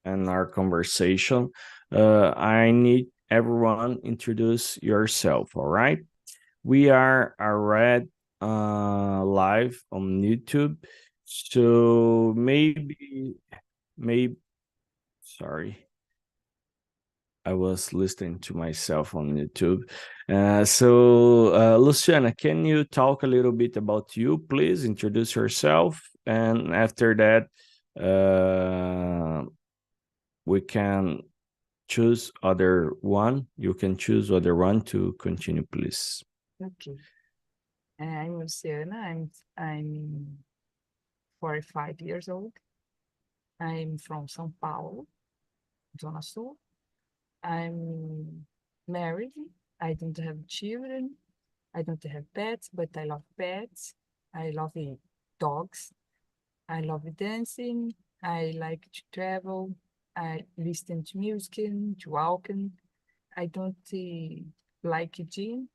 and our conversation, I need everyone introduce yourself. All right. We are already live on YouTube, so maybe sorry. I was listening to myself on YouTube. Luciana, can you talk a little bit about you, please? Introduce yourself. And after that, uh, we can choose other one. You can choose other one to continue, please. Okay. I'm Luciana. I'm 45 years old. I'm from São Paulo, Zona Sul. I'm married. I don't have children. I don't have pets, but I love pets. I love dogs. I love dancing. I like to travel. I listen to music, to walking. I don't like gym,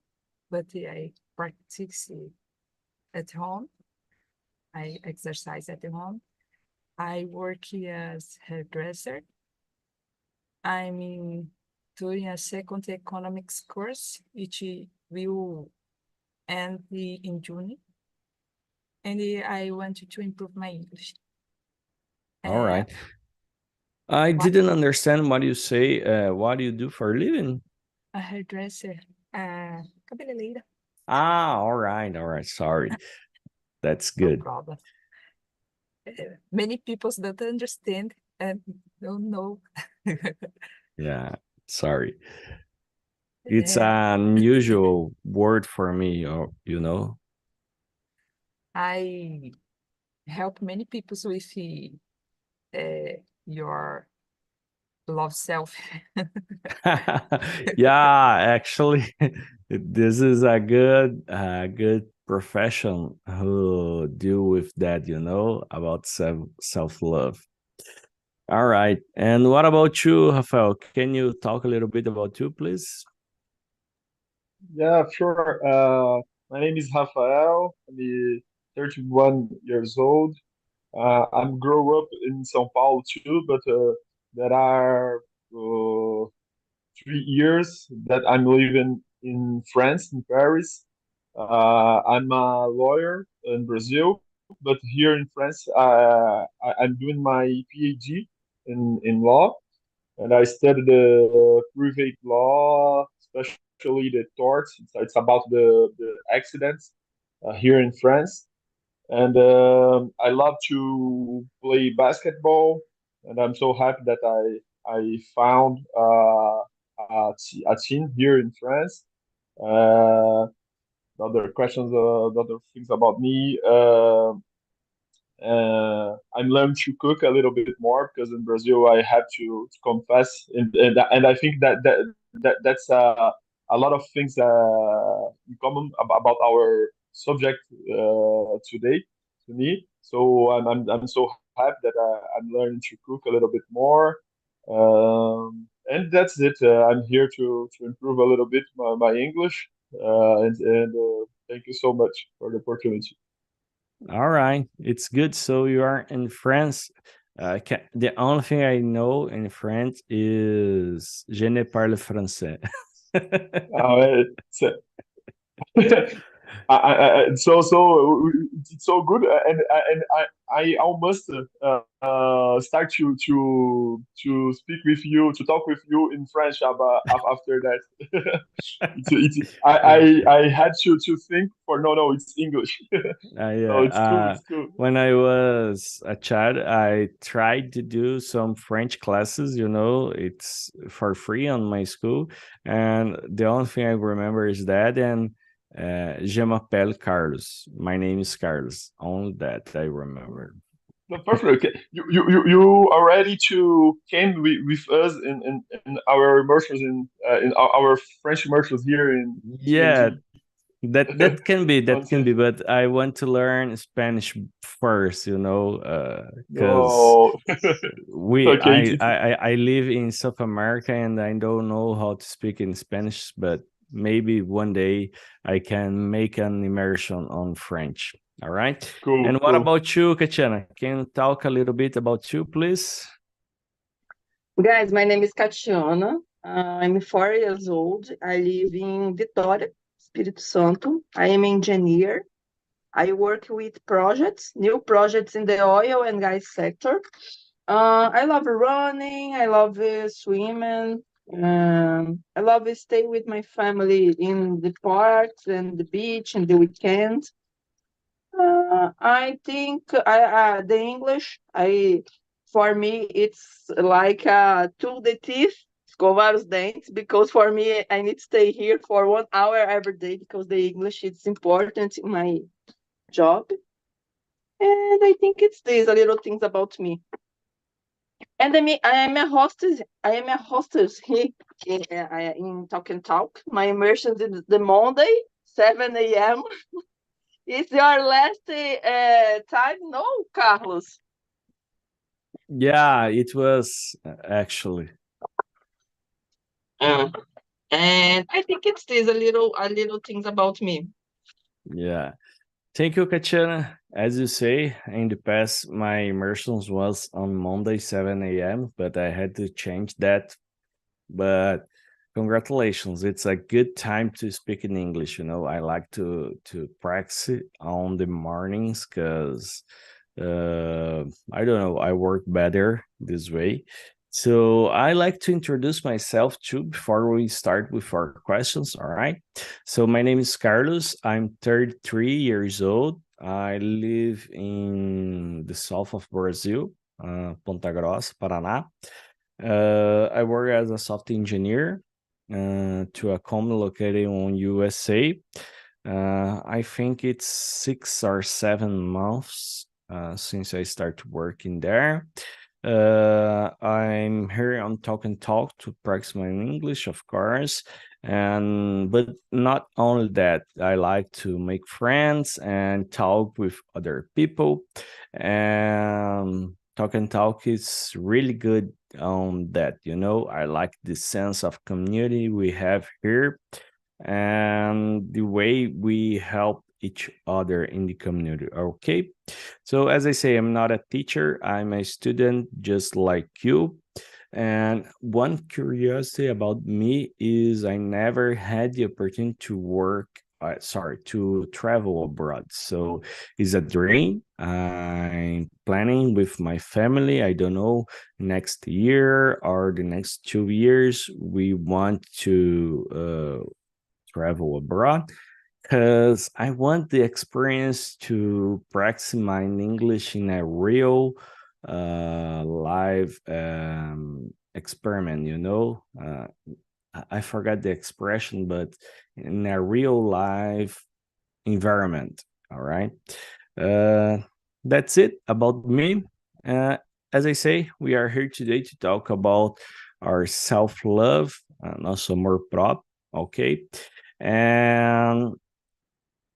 but I practice at home. I exercise at home. I work as hairdresser. I'm doing a second economics course, which will end in June. And I want to improve my English. All Uh, right. I what didn't understand what you say. What do you do for a living? a hairdresser, cabeleireira, Ah, all right, all right. Sorry, that's no good. problem. Many people don't understand and don't know. Yeah, sorry. It's Uh, an unusual word for me, or you know. I help many people with your love self. Yeah, actually, this is a good profession who deal with that, about self love. All right, and what about you, Rafael? Can you talk a little bit about you, please? Yeah, sure. My name is Rafael. I'm 31 years old. I'm grow up in São Paulo too, but there are 3 years that I'm living in France, in Paris. I'm a lawyer in Brazil, but here in France, I'm doing my PhD in law, and I studied private law, especially the torts. It's about the accidents here in France. And I love to play basketball, and I'm so happy that I found a team here in France. Uh, other questions, other things about me. I'm learning to cook a little bit more because in Brazil I have to confess, and I think that's a lot of things in common about our subject today to me. So I'm so happy that I'm learning to cook a little bit more, and that's it. I'm here to improve a little bit my English, and thank you so much for the opportunity. All right, it's good. So you are in France. The only thing I know in French is je ne parle français. So it's so good, and I almost start to speak with you, to talk with you in French about after that. it's I had to think for no, it's English. No, Yeah. it's cool, it's cool. When I was a child, I tried to do some French classes. It's for free on my school, and the only thing I remember is that. And je m'appelle Carlos. My name is Carlos. Only that I remember. No, perfect. Okay. You already to came with us in our immersions in our French immersions here in Yeah, TNT. that can be, but I want to learn Spanish first, because No. we Okay. I live in South America and I don't know how to speak in Spanish, but maybe one day I can make an immersion on French. All right. Cool, And what cool. about you, Katiana? Can you talk a little bit about you, please? Guys, my name is Catiana. I'm 4 years old. I live in Vitória, Espírito Santo. I am engineer. I work with projects, new projects in the oil and gas sector. I love running. I love swimming. I love stay with my family in the parks and the beach and the weekend. I think the English, for me, it's like to the teeth, escovar os dentes, because for me, I need to stay here for 1 hour every day because the English is important in my job. And I think it's these little things about me. And I am a hostess. I am a hostess here in Talk and Talk. My immersion is the Monday, 7 a.m. It's your last time, no, Carlos? Yeah, it was actually. Uh, and I think it's this a little things about me. Yeah. Thank you, Katiana. As you say, in the past, my immersions was on Monday, 7 a.m., but I had to change that. But congratulations, it's a good time to speak in English. I like to practice on the mornings because I don't know, I work better this way. So I like to introduce myself too before we start with our questions. All right. So my name is Carlos. I'm 33 years old. I live in the south of Brazil, Ponta Grossa, Paraná. I work as a software engineer to a company located in USA. I think it's 6 or 7 months since I started working there. I'm here on Talk and Talk to practice my English, of course, and but not only that. I like to make friends and talk with other people. And Talk and Talk is really good on that. I like the sense of community we have here and the way we help each other in the community. Okay. So, as I say, I'm not a teacher, I'm a student just like you. And one curiosity about me is I never had the opportunity to to travel abroad. So it's a dream. I'm planning with my family. I don't know, next year or the next 2 years, we want to travel abroad because I want the experience to practice my English in a real live experiment, I forgot the expression, but in a real life environment. All right. Uh, that's it about me. Uh, as I say, we are here today to talk about our self love and also more prop. Okay. And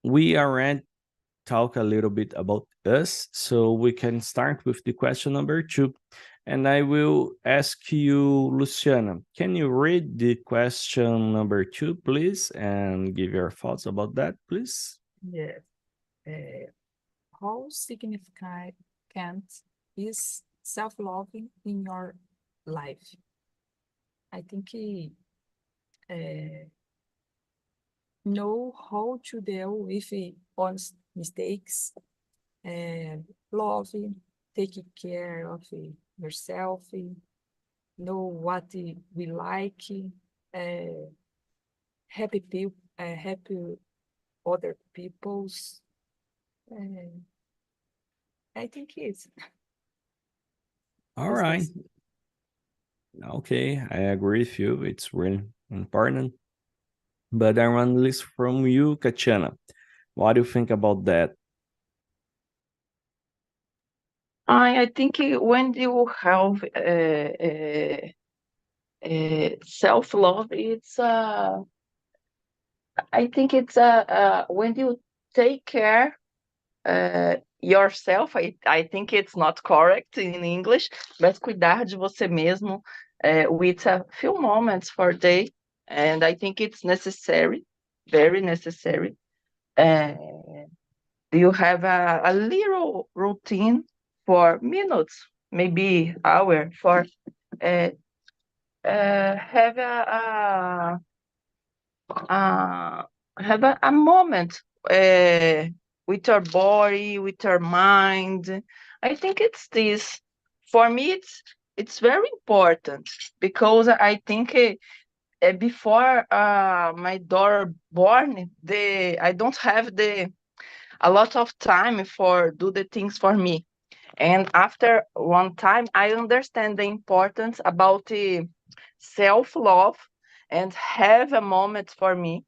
we already talk a little bit about us, so we can start with the question number 2. And I will ask you, Luciana, can you read the question number 2, please, and give your thoughts about that, please? Yes. How significant is self-loving in your life? I think know how to deal with honest mistakes, love, take care of yourself, know what we like, happy people, happy other people's. I think it's All it's right. this. Okay, I agree with you. It's really important. But I want to listen from you, Katiana. What do you think about that? I think when you have self-love, I think it's when you take care yourself, I think it's not correct in English, mas cuidar de você mesmo with a few moments for day, and I think it's necessary, very necessary. You have a little routine for minutes, maybe hour, for have uh, a moment with your body, with your mind. I think it's this. For me, it's very important because I think before my daughter born, I don't have the a lot of time for do the things for me. And after one time, I understand the importance about the self-love and have a moment for me.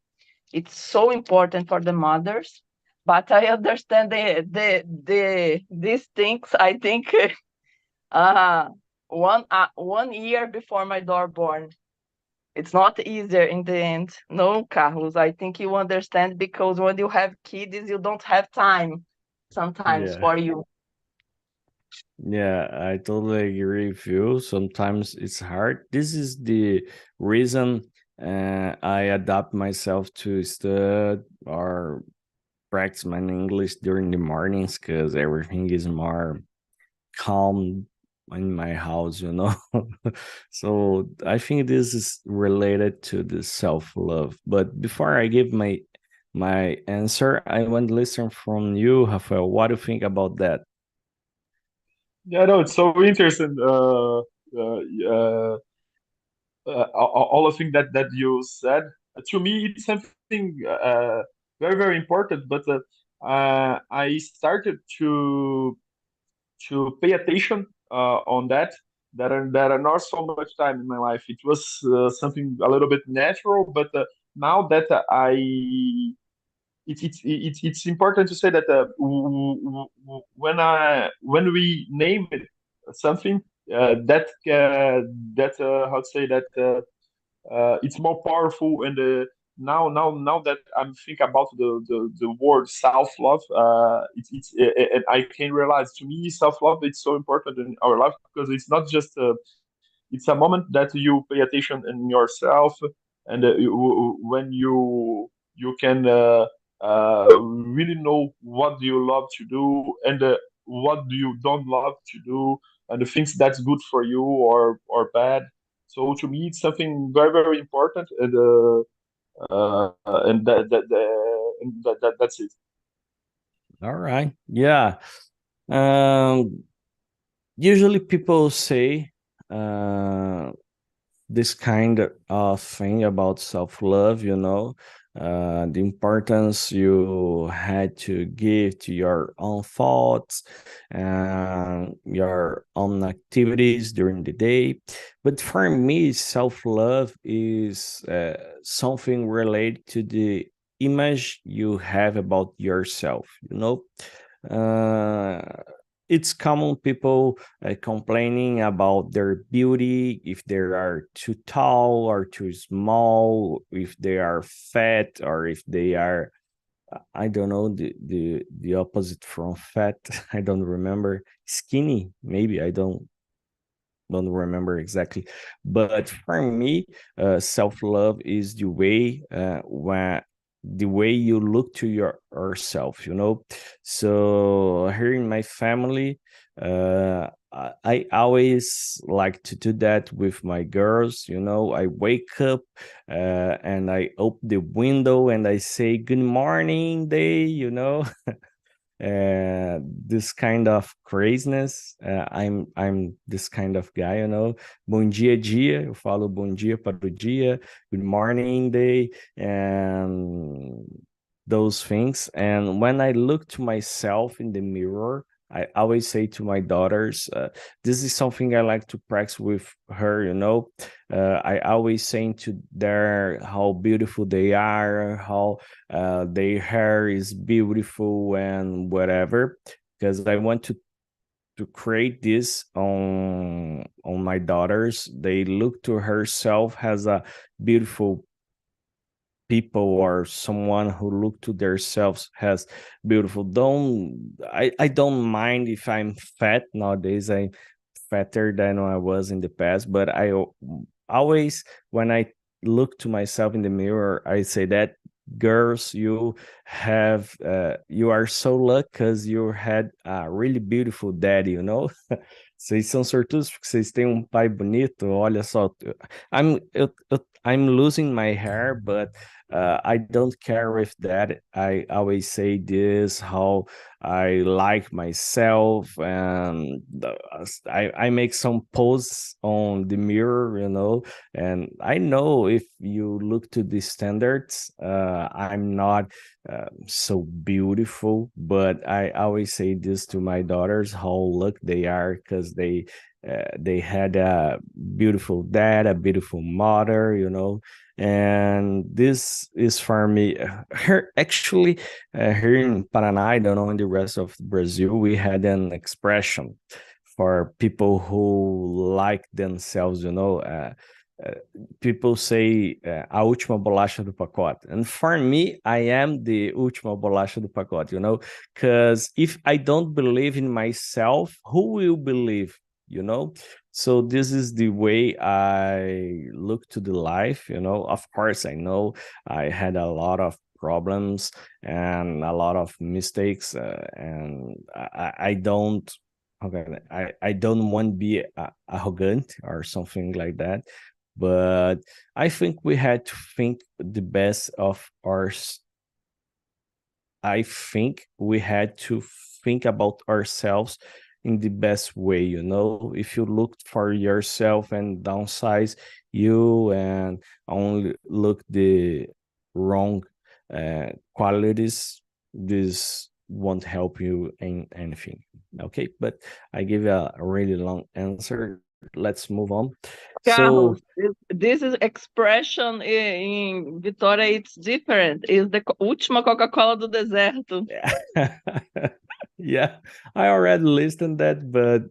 It's so important for the mothers. But I understand these things. I think uh, 1 year before my daughter born. It's not easier in the end. No, Carlos, I think you understand because when you have kids, you don't have time sometimes Yeah. for you. Yeah, I totally agree with you. Sometimes it's hard. This is the reason I adapt myself to study or practice my English during the mornings because everything is more calm in my house. So I think this is related to the self-love. But before I give my answer, I want to listen from you, Rafael. What do you think about that? Yeah, no, it's so interesting. All the things that you said. To me, it's something very very important. But I started to pay attention on that. That are not so much time in my life. It was something a little bit natural, but now that it's important to say that when we name it something that how to say that it's more powerful and now that I'm thinking about the word self love, and I can realize to me self love it's so important in our life because it's not just it's a moment that you pay attention in yourself and when you can really know what do you love to do and what do you don't love to do and the things that's good for you or bad. So to me, it's something very, very important, and that's it. All right. Yeah. Um, Usually people say uh, this kind of thing about self-love, the importance you had to give to your own thoughts and your own activities during the day. But for me, self-love is something related to the image you have about yourself. uh, it's common people complaining about their beauty, if they are too tall or too small, if they are fat or if they are, I don't know, the opposite from fat. I don't remember. Skinny, maybe. I don't remember exactly. But for me, self-love is the way you look to yourself. So here in my family, I always like to do that with my girls. I wake up and I open the window and I say good morning day. This kind of craziness. I'm this kind of guy. Bom dia, dia. Eu falo bom dia para o dia, good morning, day, and those things. And when I look to myself in the mirror, I always say to my daughters, this is something I like to practice with her. I always saying to them how beautiful they are, how their hair is beautiful and whatever, because I want to create this on my daughters. They look to herself as a beautiful people or someone who look to themselves as beautiful. I don't mind if I'm fat nowadays. I'm fatter than I was in the past, but always, when I look to myself in the mirror, I say that girls, you are so lucky because you had a really beautiful daddy. Vocês são sortudos porque vocês têm um pai bonito. Olha só, I'm losing my hair, but I don't care with that. I always say this how I like myself, and I make some poses on the mirror, and I know if you look to the standards, I'm not so beautiful, but I always say this to my daughters how lucky they are because they had a beautiful dad, a beautiful mother, and this is for me. Here, actually, here in Paraná, I don't know in the rest of Brazil, we had an expression for people who like themselves, uh, people say a última bolacha do pacote. And for me, I am the última bolacha do pacote, because if I don't believe in myself, who will believe, you know? So this is the way I look to the life, Of course, I know I had a lot of problems and a lot of mistakes, and I don't. Okay, I don't want to be arrogant or something like that, but I think we had to think the best of I think we had to think about ourselves in the best way, If you look for yourself and downsize you and only look the wrong qualities, this won't help you in anything. Okay, but I give a really long answer. Let's move on. So Carlos, this is expression in Vitória, it's different. It's the última Coca-Cola do deserto. yeah, I already listened that, but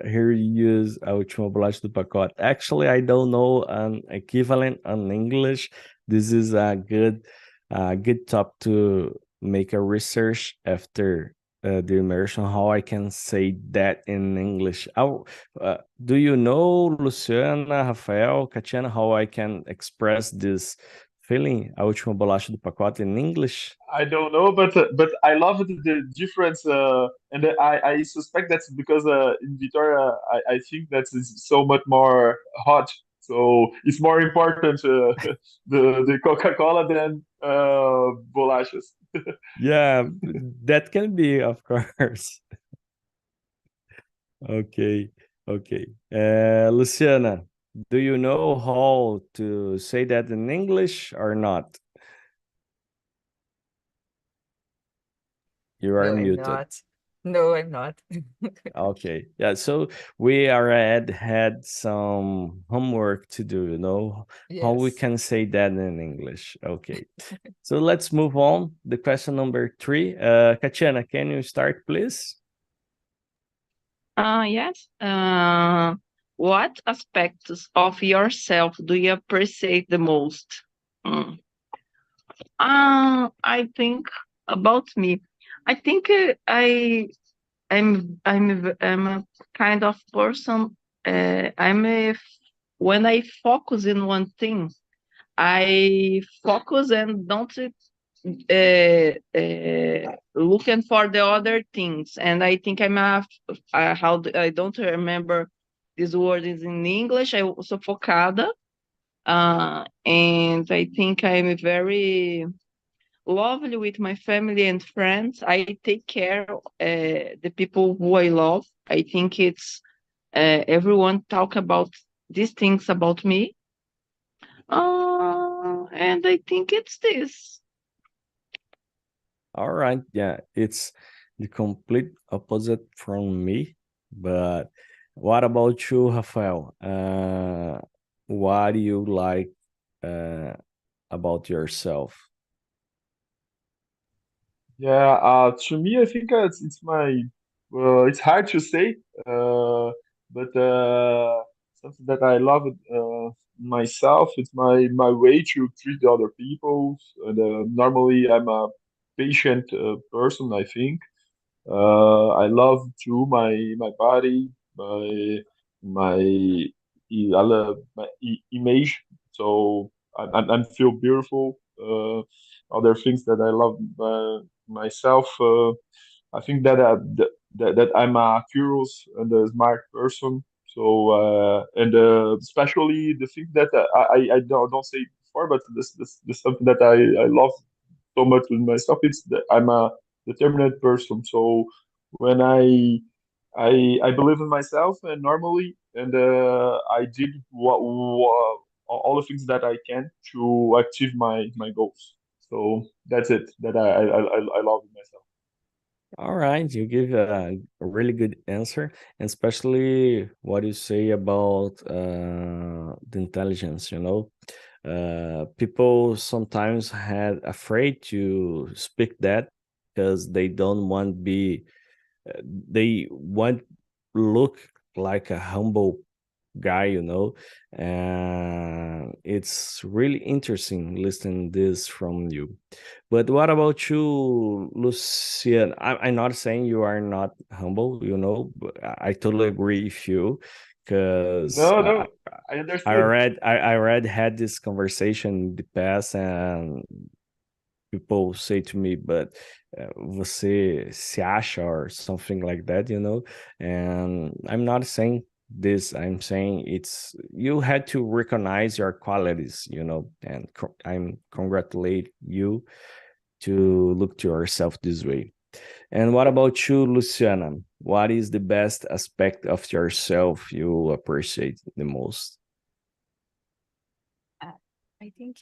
here you use a última bolacha do pacote. Actually, I don't know an equivalent in English. This is a good topic to make a research after the immersion, how I can say that in English. Do you know, Luciana, Rafael, Katiana, how I can express this feeling, a última bolacha do pacote, in English? I don't know, but I love the difference, and I suspect that's because in Victoria I think that is so much more hot, so it's more important the Coca Cola than bolachas. Yeah, that can be, of course. Okay, okay. Luciana, do you know how to say that in English or not? You are No, I'm muted. not. No, I'm not. Okay, yeah, so we already had some homework to do, how we Yes. can say that in English. Okay, so let's move on. The question number 3. Katiana, can you start, please? Yes. What aspects of yourself do you appreciate the most? Mm. I think about me. I think I'm a kind of person. When I focus in one thing, I focus and don't looking for the other things. And I think I don't remember this word is in English. I sou focada, and I think I'm very lovely with my family and friends. I take care the people who I love. I think it's everyone talk about these things about me. And I think it's this. All right, yeah, it's the complete opposite from me. But what about you, Rafael? What do you like uh, about yourself? Yeah, to me, I think it's my it's hard to say, but something that I love myself. It's my way to treat the other people. And normally, I'm a patient person. I think I love too my body, my I love my image. So I feel beautiful. Other things that I love myself. I think that that I'm a curious and a smart person. So and especially the thing that I don't say before, but this something that I love so much with myself. It's that I'm a determined person. So when I believe in myself and normally, and I did all the things that I can to achieve my goals. So that's it. That I love in myself. All right, you give a really good answer, and especially what you say about the intelligence. People sometimes had afraid to speak that because they don't want be they want look like a humble guy, and it's really interesting listening this from you. But what about you, Lucian? I'm not saying you are not humble, but I totally agree with you because No, no, I understood. I already had this conversation in the past, and people say to me, but você se acha or something like that, and I'm not saying this. I'm saying it's you had to recognize your qualities, and I'm congratulate you to look to yourself this way. And what about you, Luciana? What is the best aspect of yourself you appreciate the most? Uh, I think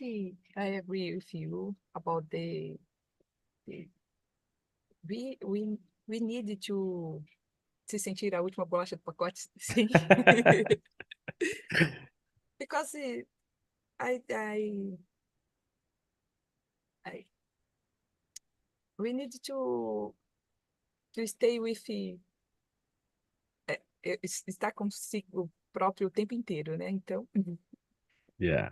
I agree with you about the we we we need to se sentir a última bolacha do pacote, sim. Because I, I, I, we need to stay with estar consigo próprio o tempo inteiro, né? Então, Yeah.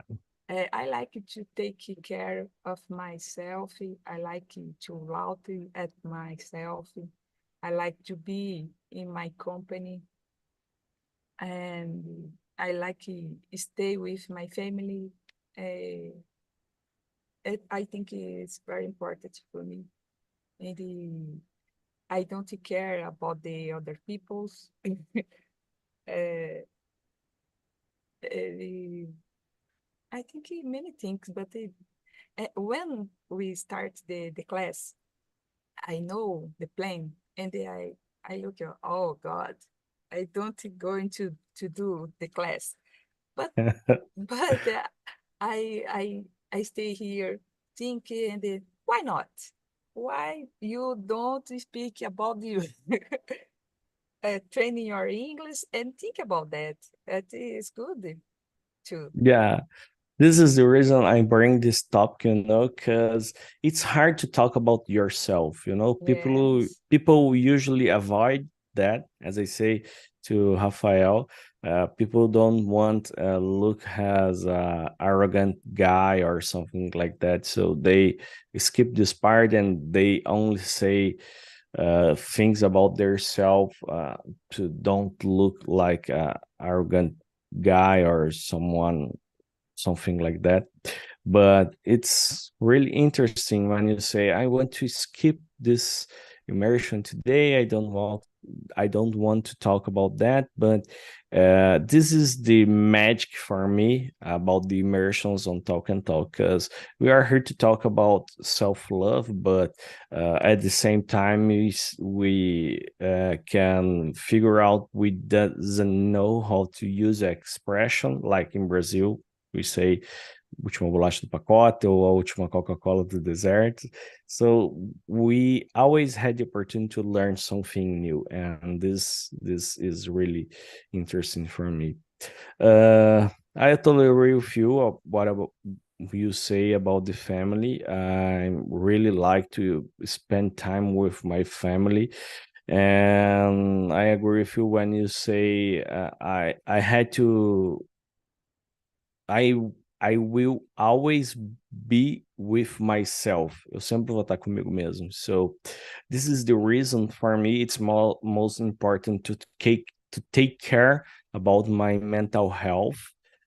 I like to take care of myself. I like to laugh at myself. I like to be in my company, and I like to stay with my family. I think it's very important for me. And I don't care about the other people's. uh, uh, I think many things, but when we start the class, I know the plan, and I look at, oh God, I don't going to do the class, but but I stay here thinking, and why not? Why you don't speak about you training your English and think about that? That is good too. Yeah. This is the reason I bring this topic, because it's hard to talk about yourself. Yes. People usually avoid that, as I say to Rafael. People don't want look as a arrogant guy or something like that, so they skip this part and they only say things about themselves to don't look like a arrogant guy or something like that. But it's really interesting when you say, I want to skip this immersion today. I don't want to talk about that, but this is the magic for me about the immersions on Talk and Talk, because we are here to talk about self-love, but at the same time we can figure out we doesn't know how to use expression, like in Brazil we say última bolacha do pacote ou a última Coca-Cola do deserto. So we always had the opportunity to learn something new, and this is really interesting for me. I totally agree with you what about you say about the family. I really like to spend time with my family, and I agree with you when you say I had to I I will always be with myself. Eu sempre vou estar comigo mesmo. So this is the reason for me it's most important to take care about my mental health,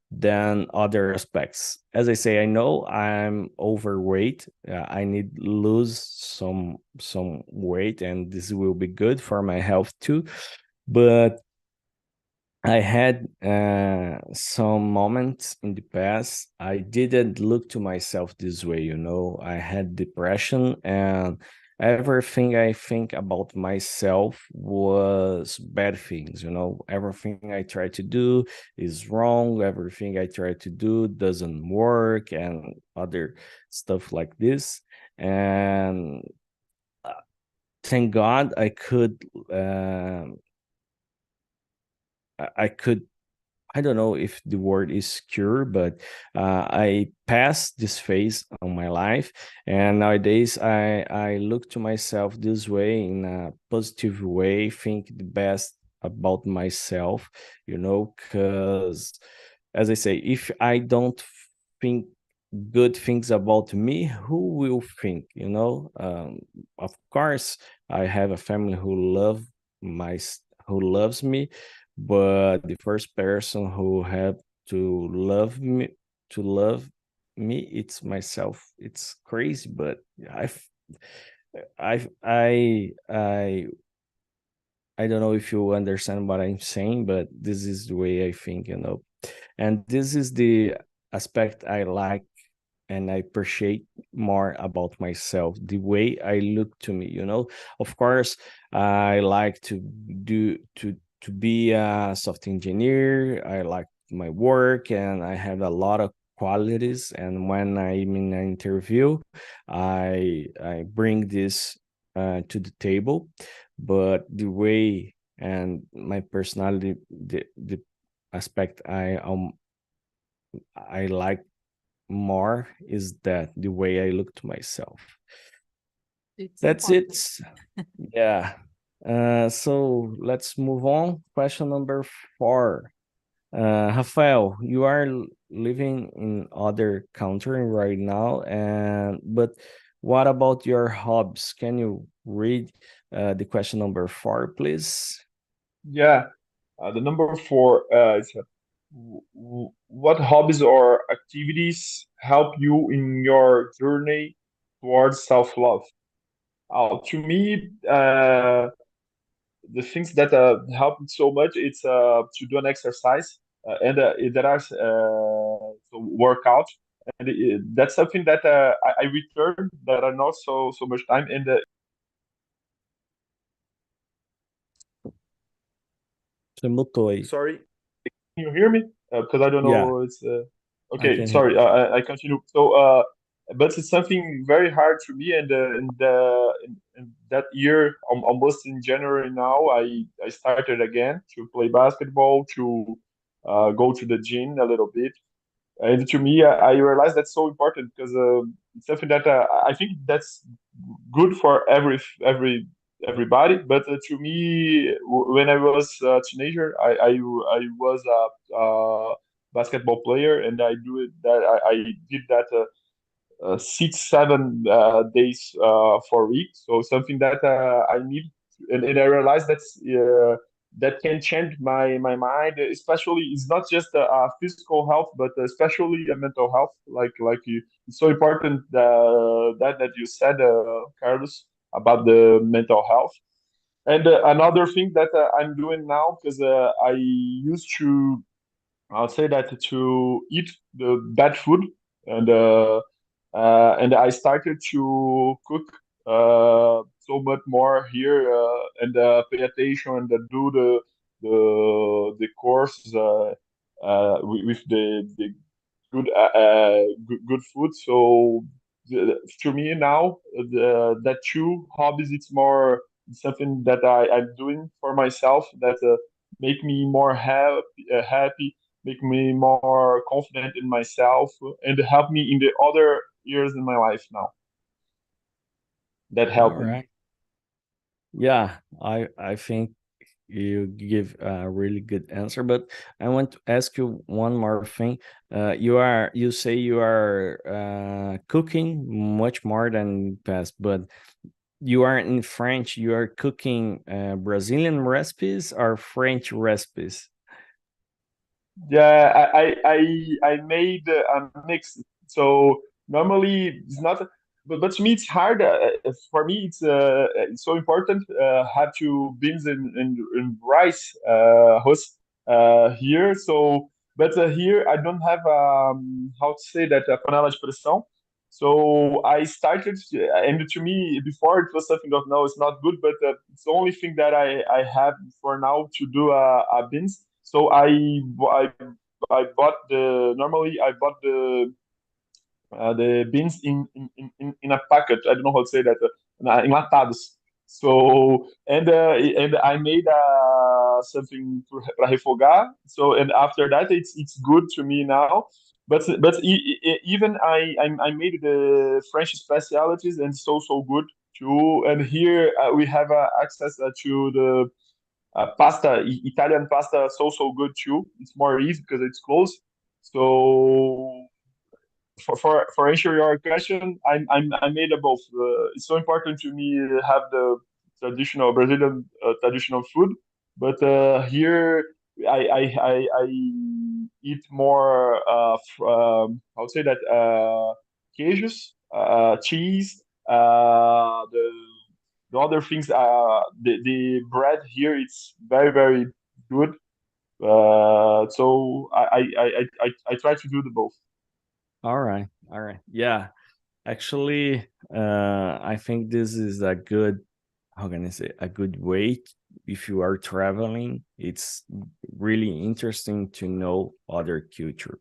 than other aspects. As I say, I know I'm overweight. I need to lose some weight, and this will be good for my health too. But I had some moments in the past. I didn't look to myself this way, you know. I had depression, and everything I think about myself was bad things, you know. Everything I try to do is wrong. Everything I try to do doesn't work, and other stuff like this. And uh, thank God I could. I could, I don't know if the word is cure, but I passed this phase on my life, and nowadays I look to myself this way in a positive way, think the best about myself, you know, because as I say, if I don't think good things about me, who will think, you know? Of course, I have a family my who loves me, but the first person who had to love me, it's myself. It's crazy, but i i i I don't know if you understand what I'm saying, but this is the way I think, you know. And this is the aspect I like and I appreciate more about myself, the way I look to me, you know. Of course, I like to be a software engineer. I like my work, and I have a lot of qualities. And when I'm in an interview, I bring this to the table. But the way and my personality, the aspect I like more is that the way I look to myself. It's That's important. it. Yeah. So let's move on. Question number 4. Rafael, you are living in other country right now, and but what about your hobbies? Can you read the question number 4, please? Yeah. The number four is what hobbies or activities help you in your journey towards self-love? To me, the things that help me so much it's to do an exercise and there are so workout and that's something that I return that are not so much time and Você mutou aí. sorry. Can you hear me? Because I don't Yeah, know. It's I okay. can hear. Sorry, I continue. So, but it's something very hard to me. And in that year, almost in January now, I started again to play basketball, to go to the gym a little bit. And to me, I realized that's so important because it's something that I think that's good for everybody. But to me, when I was a teenager, I was a basketball player, and I do it that I did that 6 7 days for a week. So something that I need, and I realized that can change my mind. Especially, it's not just physical health, but especially mental health. Like you, it's so important that you said, Carlos, about the mental health. And another thing that I'm doing now, because I used to, I'll say that to eat the bad food, and and I started to cook so much more here and pay attention and do the course with the good food. So to me now, that two hobbies, it's more something that I'm doing for myself that make me more happy, make me more confident in myself, and help me in the other years in my life now. That All helped me. right. Yeah, I think you give a really good answer, but I want to ask you one more thing. You say you are cooking much more than past, but you are in French. You are cooking Brazilian recipes or French recipes? Yeah, I made a mix. So normally it's not, but to me it's hard. For me, it's so important. Have to beans and rice host here. So, but here I don't have how to say that panela de pressão. So I started, and to me before it was something of no, it's not good, but it's the only thing that I have for now to do a beans. So I bought the normally I bought the beans in a packet. I don't know how to say that. Enlatados. So and I made something para refogar. So and after that it's good to me now. Even I made the French specialities and so good too. And here we have access to the pasta, Italian pasta, so good too. It's more easy because it's close. So for answer your question, I made a both. It's so important to me to have the traditional Brazilian traditional food, but here I eat more I would say that queijos, cheese, the other things. The bread here it's very good. So I try to do the both. All right, all right. Yeah, actually, I think this is a good, how can I say, a good way if you are traveling. It's really interesting to know other culture.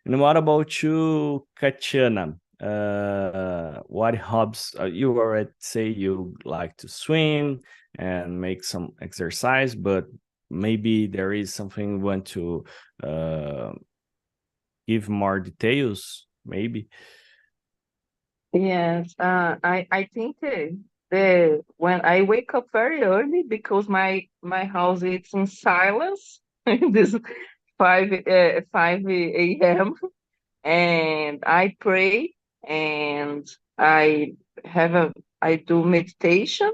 And what about you, Katiana? What hobbies you already say you like to swim and make some exercise, but maybe there is something you want to uh, give more details, maybe. Yes, I think the when I wake up very early because my house is in silence this 5 a.m. and I pray and I have a I do meditation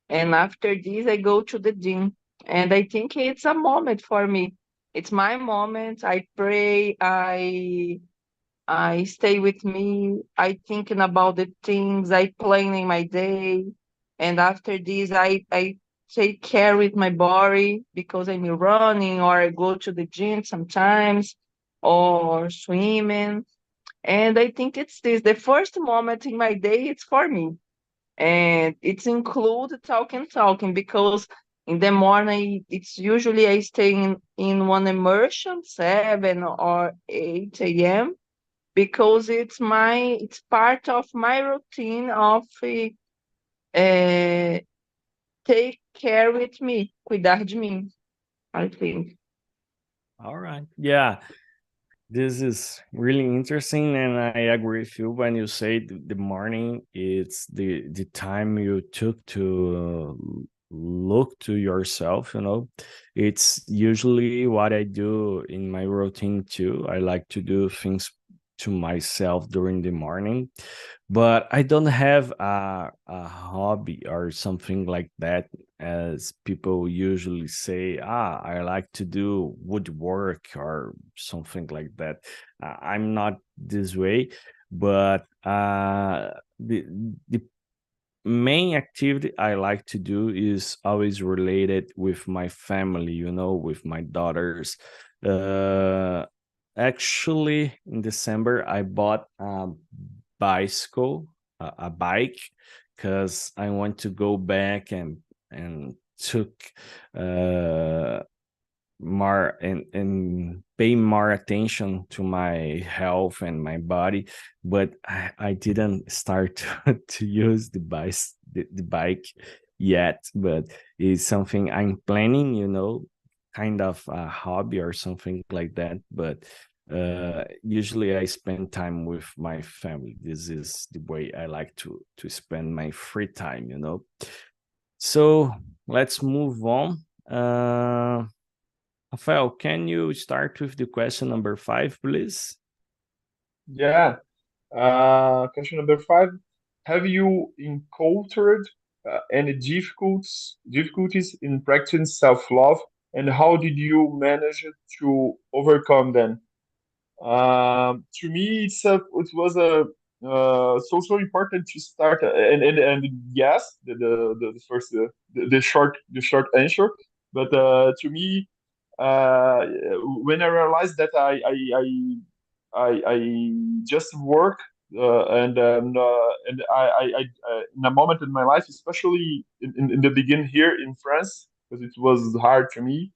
and after this I go to the gym and I think it's a moment for me. It's my moment. I pray. I stay with me. I thinking about the things. I planning my day, and after this, I take care with my body because I'm running or I go to the gym sometimes or swimming. And I think it's this the first moment in my day. It's for me, and it's include talking because in the morning it's usually I stay in one immersion 7 or 8 a.m because it's part of my routine of uh, take care with me, cuidar de mim, I think. All right. Yeah, this is really interesting, and I agree with you when you say the morning. It's the time you took to look to yourself. It's usually what I do in my routine too. I like to do things to myself during the morning, but I don't have a hobby or something like that, as people usually say, I like to do woodwork or something like that. I'm not this way, but the main activity I like to do is always related with my family, with my daughters. Uh, Actually, in December, I bought a bicycle, a bike, because I want to go back and took uh more and pay more attention to my health and my body, but I didn't start to use the bike yet, but it's something I'm planning, kind of a hobby or something like that. But usually I spend time with my family. This is the way I like to spend my free time. So let's move on. Rafael, can you start with the question number 5, please? Yeah. Question number 5. Have you encountered any difficulties in practicing self-love? and how did you manage to overcome them? To me, it was a so important to start, and yes, the first the short answer, but to me, uh, when I realized that I just work and in a moment in my life, especially in the beginning here in France, because it was hard to me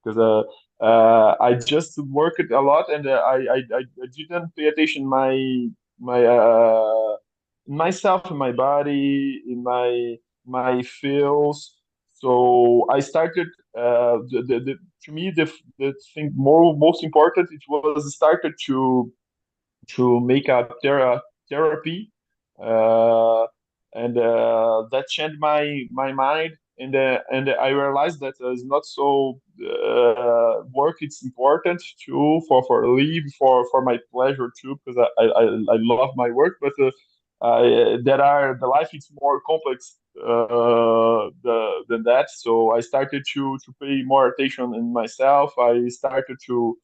because I just worked a lot and I didn't pay attention my myself in my body in my feels. So I started to me the thing most important it was started to make a therapy, uh, and that changed my mind. And I realized that it's not so work. It's important too for leave for my pleasure too because I love my work, but there are the life is more complex than that. So I started to pay more attention in myself. I started to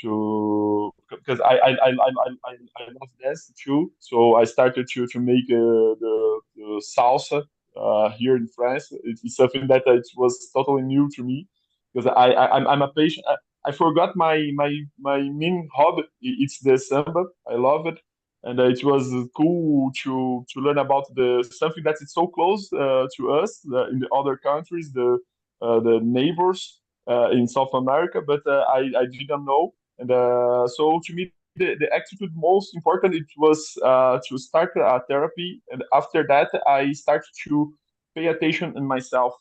because I love dance too. So I started to make the salsa here in France. It's something that it was totally new to me because I'm a patient. I forgot my main hobby. It's the samba. I love it, and it was cool to learn about the something that is so close to us in the other countries, the neighbors in South America. But I didn't know, and so to me, the attitude most important it was to start a therapy, and after that, I started to pay attention in myself,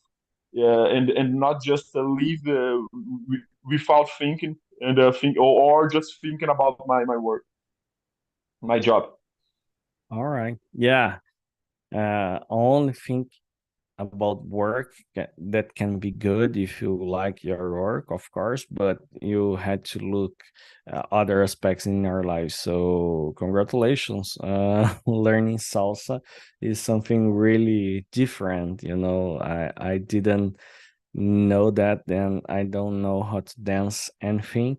and not just leave without thinking and think or just thinking about my work, my job. All right. Yeah. Only think about work that can be good if you like your work, of course, but you had to look other aspects in your life. So congratulations. Learning salsa is something really different. I didn't know that, and I don't know how to dance anything.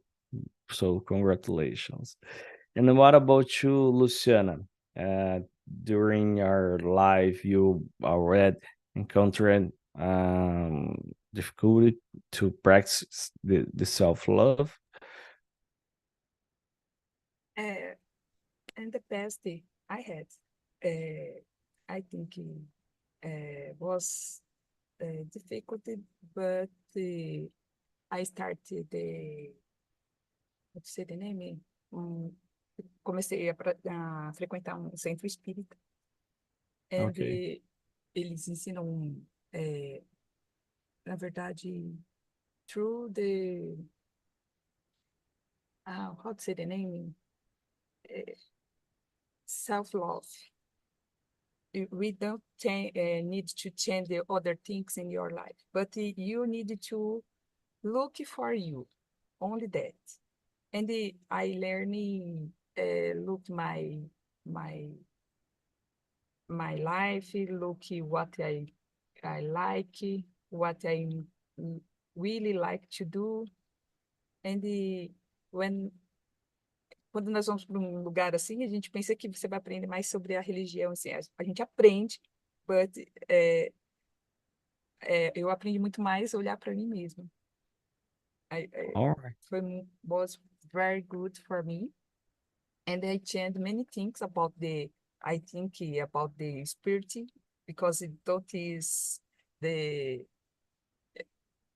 So congratulations. And what about you, Luciana? Uh, During your life, you already encountered difficulty to practice the self-love? Uh, and the best I had, I think, was difficult, but I started what's the name? Um, Comecei a frequentar um centro espírita, and Okay. eles ensinam, na verdade, through the, how to say the name? Self-love. We don't need to change the other things in your life, but you need to look for you, only that. And I learning look my my life, look what I like, what I really like to do. And when quando nós vamos para um lugar assim, a gente pensa que você vai aprender mais sobre a religião, assim, a gente aprende, but eu aprendi muito mais a olhar para mim mesmo. All right. Was very good for me, and I changed many things about I think about the spirit, because it don't is the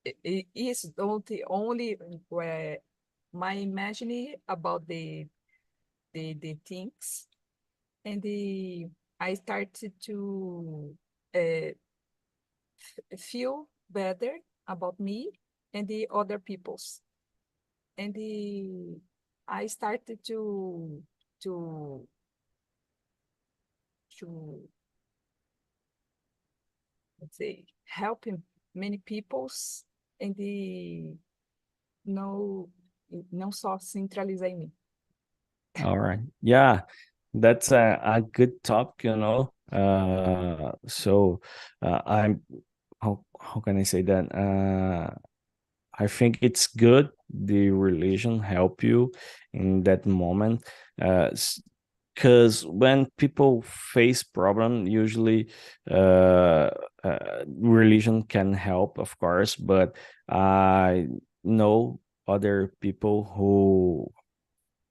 it is not only where my imagining about the things, and I started to uh, feel better about me and the other peoples, and I started to to let's say helping many peoples, and não não só centralizar em mim. All right. Yeah, that's a good topic, So I'm how can I say that? I think it's good the religion help you in that moment, because when people face problem, usually religion can help, of course, but I know other people who,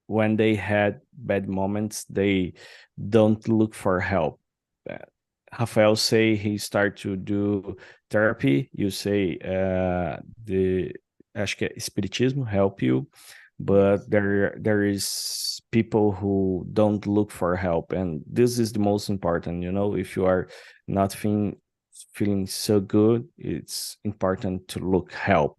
when they had bad moments, they don't look for help. Uh, Rafael say he start to do therapy. You say the acho que é espiritismo help you, but Yes. there is people who don't look for help, and this is the most important. If you are not feeling so good, it's important to look help.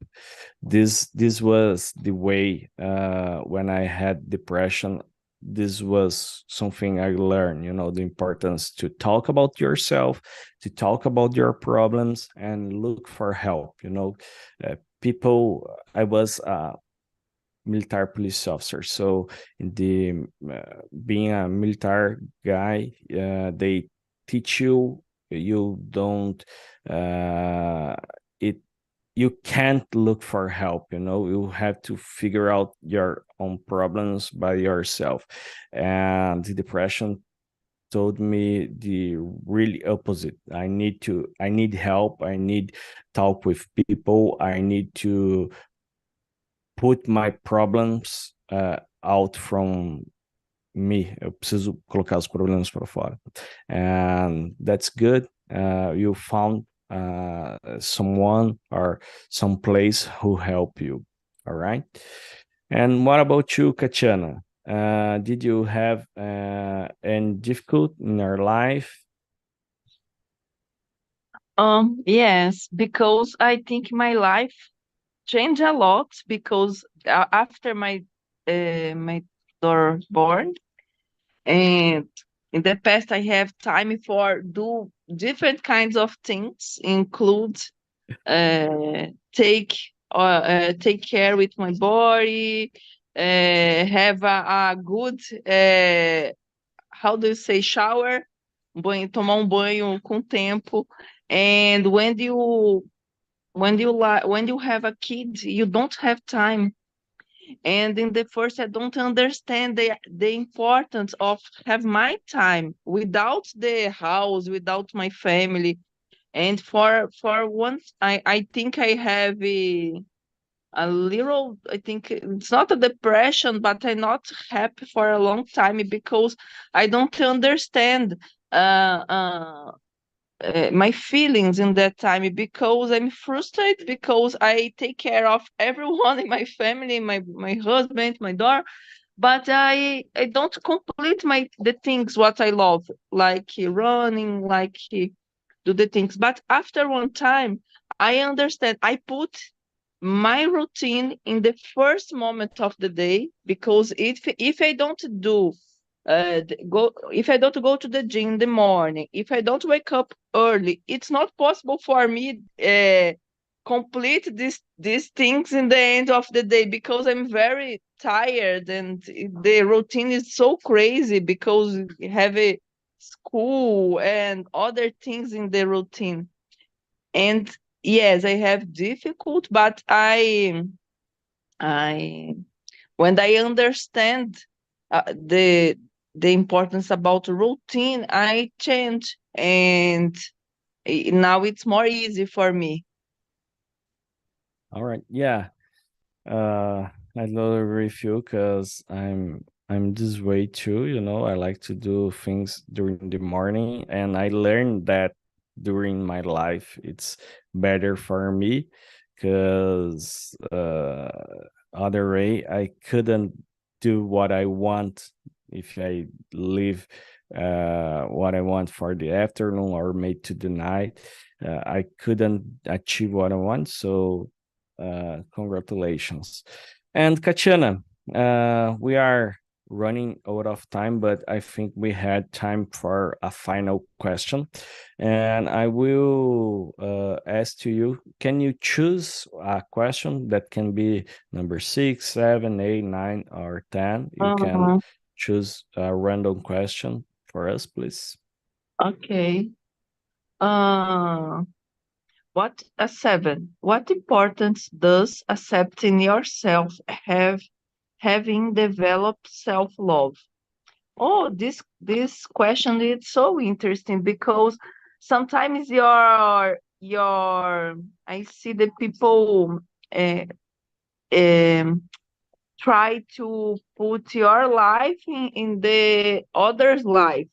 This was the way, when I had depression. This was something I learned, the importance to talk about yourself, to talk about your problems, and look for help. People, I was a military police officer, so in the being a military guy, they teach you, you don't it you can't look for help. You have to figure out your own problems by yourself. And the depression told me the really opposite. I need help. I need talk with people. I need to put my problems out from me. Eu preciso colocar os problemas para fora. And that's good. You found someone or some place who help you. All right. And what about you, Kachana? Did you have any difficult in your life? Yes, because I think my life changed a lot because after my daughter born, and in the past I have time for do different kinds of things, include uh, take take care with my body, have a good how do you say shower, tomar banho com tempo, and when you have a kid, you don't have time. And in the first, I don't understand the importance of have my time without the house, without my family. And for once, I think I have a little, I think it's not a depression, but I'm not happy for a long time because I don't understand uh, uh, my feelings in that time, because I'm frustrated because I take care of everyone in my family, my husband, my daughter, but I don't complete the things what I love, like running, like do the things. But after one time, I understand. I put my routine in the first moment of the day, because if I don't do go if I don't go to the gym in the morning, if I don't wake up early, it's not possible for me complete these things in the end of the day, because I'm very tired and the routine is so crazy because we have a school and other things in the routine. And yes, I have difficult, but I when I understand the importance about routine, I change, and now it's more easy for me. All right. Yeah. I totally agree with you because I'm this way too. I like to do things during the morning, and I learned that during my life it's better for me, because other way I couldn't do what I want if I leave what I want for the afternoon or made to the night. I couldn't achieve what I want, so congratulations. And Katiana, we are running out of time, but I think we had time for a final question. And I will ask to you, can you choose a question that can be number 6, 7, 8, 9, or 10? You can Uh, choose a random question for us, please. okay. Uh, What importance does accepting yourself having developed self-love? Oh, this question is so interesting because sometimes your I see the people uh, um, try to put your life in the other's life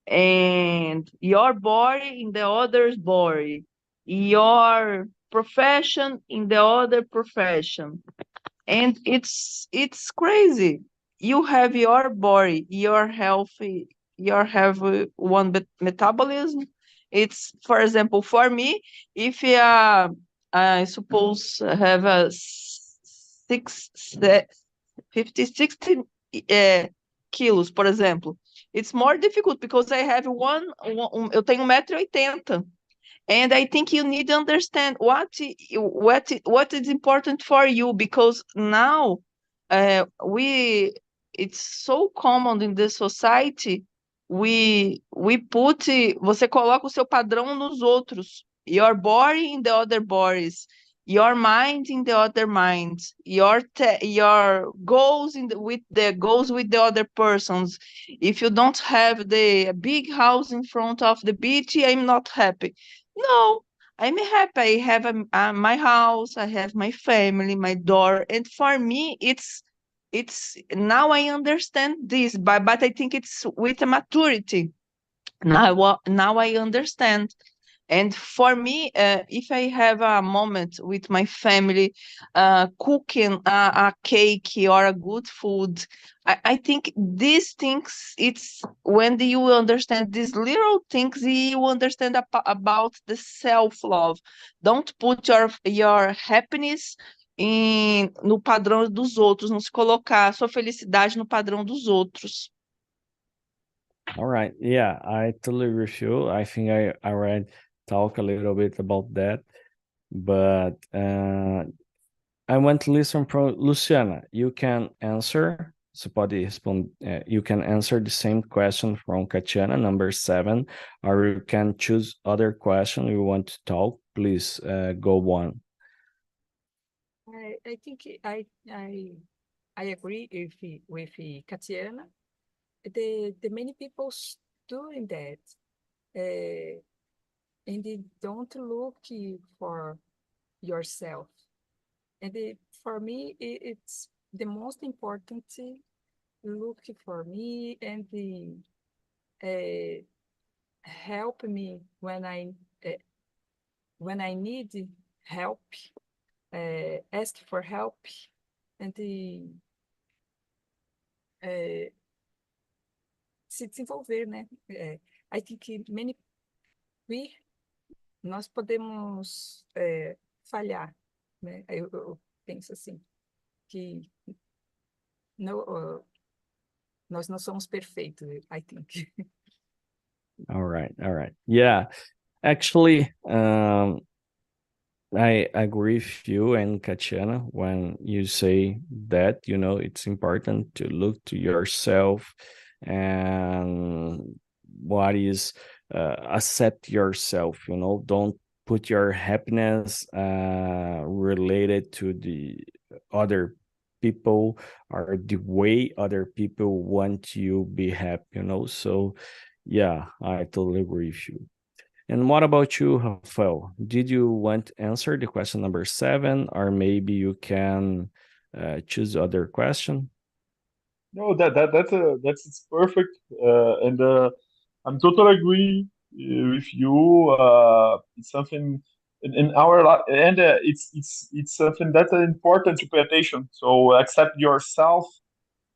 and your body in the other's body, your profession in the other profession, and it's crazy. You have your body, your healthy, you have one metabolism. It's, for example, for me, if I suppose have a 50, 60 quilos, por exemplo, it's more difficult because I have eu tenho 1,80 m. And I think you need to understand what is important for you, because now we it's so common in this society. We put Você coloca o seu padrão nos outros, your body in the other bodies, your mind in the other minds, your goals with the other persons. If you don't have the big house in front of the beach, I'm not happy. No, I'm happy. I have my house, I have my family, my daughter, and for me, it's now I understand this, but I think it's with a maturity. Now I understand. And for me, if I have a moment with my family, cooking a cake or a good food, I think these things, it's when do you understand these little things, you understand about the self-love. Don't put your happiness no padrão dos outros, não se colocar a sua felicidade no padrão dos outros. All right. Yeah, I totally agree with you. I think I already talk a little bit about that, but I want to listen from Luciana. You can answer. Você pode responder. You can answer the same question from Katiana, number 7, or you can choose other question you want to talk. Please go on. I think I agree with Katiana. The many people doing that, and they don't look for yourself. And for me, it's the most important look for me and help me when I need help, ask for help, and se desenvolver, né? I think nós podemos falhar, né? Eu penso assim, que nós não somos perfeitos, I think. All right. Yeah, actually, I agree with you and Katiana when you say that, it's important to look to yourself and what is accept yourself, don't put your happiness related to the other people or the way other people want you be happy, so yeah, I totally agree with you. And what about you, Rafael? Did you want to answer the question number 7, or maybe you can choose other question? No, that's perfect, and I'm totally agree with you. It's something in our life, and it's something that's important to pay attention. So accept yourself,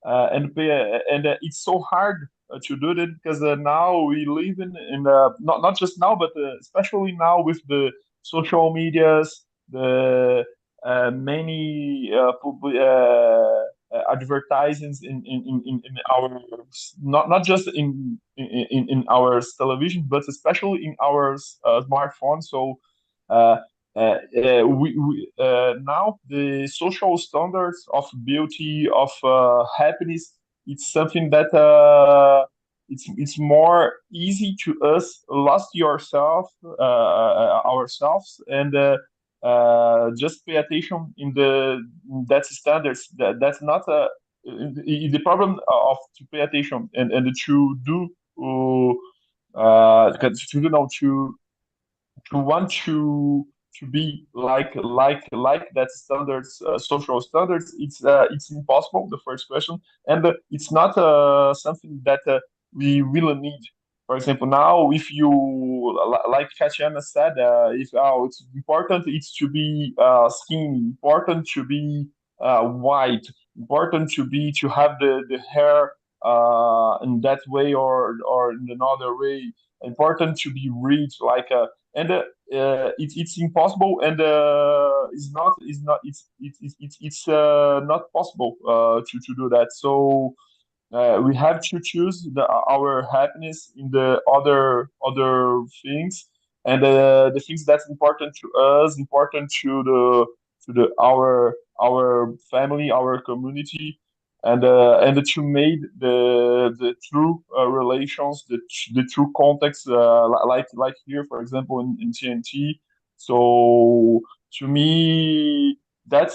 and it's so hard to do that because now we live in not just now, but especially now with the social medias, the many advertisements in our not just in our television, but especially in our smartphone. So uh, now the social standards of beauty, of happiness, it's something that it's more easy to us lost yourself ourselves and just pay attention in that standards that's not the problem of to pay attention and to do to you know to want to be like that standards social standards it's impossible the first question and it's not something that we really need. For example, now if you like Tatiana said if it's important it's to be skinny, important to be white, important to have the hair in that way or in another way, important to be rich like and it's impossible and it's not possible to do that. So we have to choose our happiness in the other things and the things that's important to us, important to the our family, our community, and to make the true relations, the true context, like here, for example, in TNT. So to me, that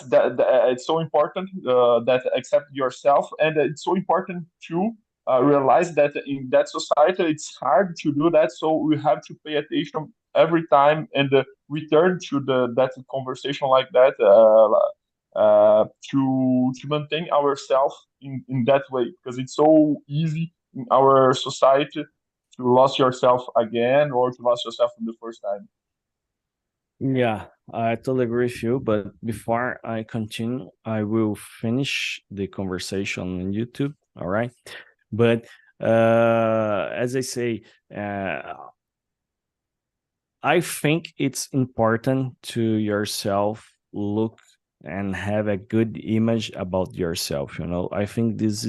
it's so important that accept yourself, and it's so important to realize that in that society it's hard to do that. So we have to pay attention every time and return to that conversation like that. To maintain ourselves in that way because it's so easy in our society to lose yourself again or to lose yourself in the first time. Yeah, I totally agree with you. But before I continue, I will finish the conversation on YouTube. All right. But as I say, I think it's important to yourself look and have a good image about yourself. I think this